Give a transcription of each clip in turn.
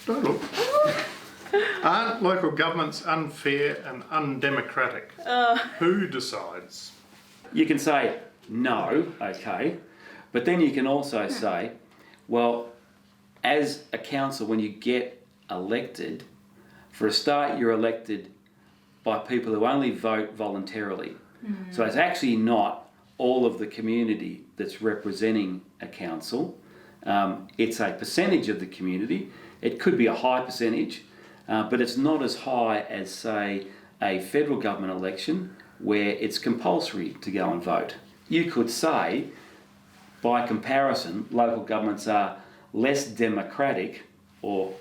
Don't look. Aren't local governments unfair and undemocratic? Who decides? You can say no, okay, but then you can also say, well, as a council, when you get elected, for a start, you're elected by people who only vote voluntarily. So it's actually not all of the community that's representing a council. It's a percentage of the community. It could be a high percentage, but it's not as high as, say, a federal government election where it's compulsory to go and vote. You could say, by comparison, local governments are less democratic or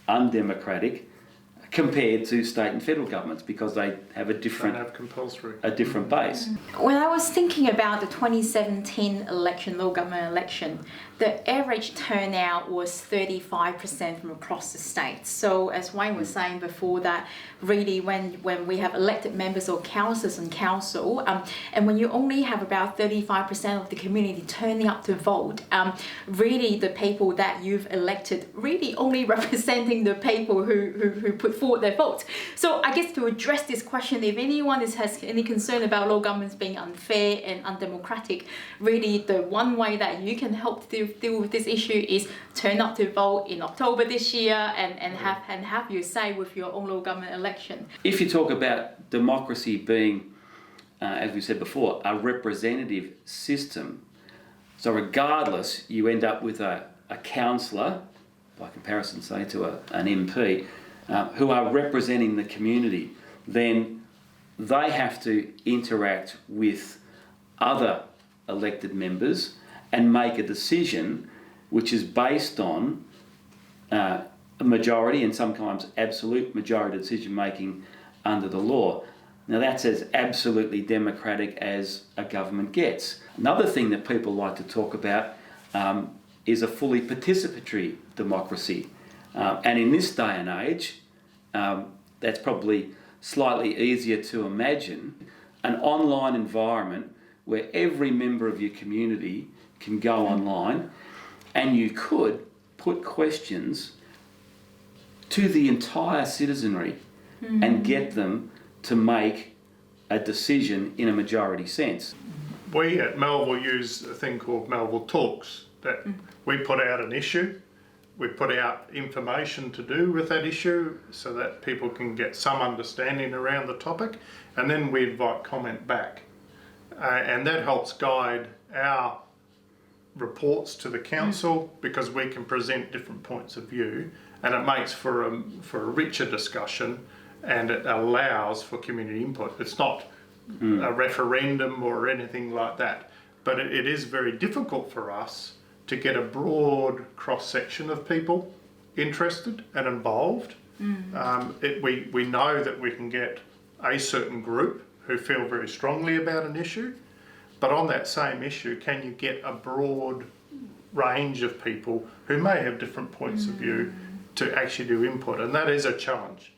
undemocratic compared to state and federal governments because they have a different base. When I was thinking about the 2017 election, local government election, the average turnout was 35% from across the state. So as Wayne was saying before, that really when we have elected members or councillors and council, and when you only have about 35% of the community turning up to vote, really the people that you've elected really only representing the people who put forward their votes. So I guess to address this question, if anyone has any concern about local governments being unfair and undemocratic, really the one way that you can help deal with this issue is turn up to vote in October this year and have your say with your own local government election. If you talk about democracy being, as we said before, a representative system, so regardless, you end up with a councillor, by comparison, say, to an MP, who are representing the community, then they have to interact with other elected members and make a decision which is based on a majority and sometimes absolute majority decision making under the law. Now that's as absolutely democratic as a government gets. Another thing that people like to talk about is a fully participatory democracy. And in this day and age, that's probably slightly easier to imagine, an online environment where every member of your community can go online and you could put questions to the entire citizenry and get them to make a decision in a majority sense. We at Melville use a thing called Melville Talks, that we put out an issue, we put out information to do with that issue so that people can get some understanding around the topic, and then we invite comment back. And that helps guide our reports to the council because we can present different points of view, and it makes for a richer discussion and it allows for community input. It's not a referendum or anything like that, but it is very difficult for us to get a broad cross-section of people interested and involved. We know that we can get a certain group who feel very strongly about an issue, but on that same issue, can you get a broad range of people who may have different points of view to actually do input? And that is a challenge.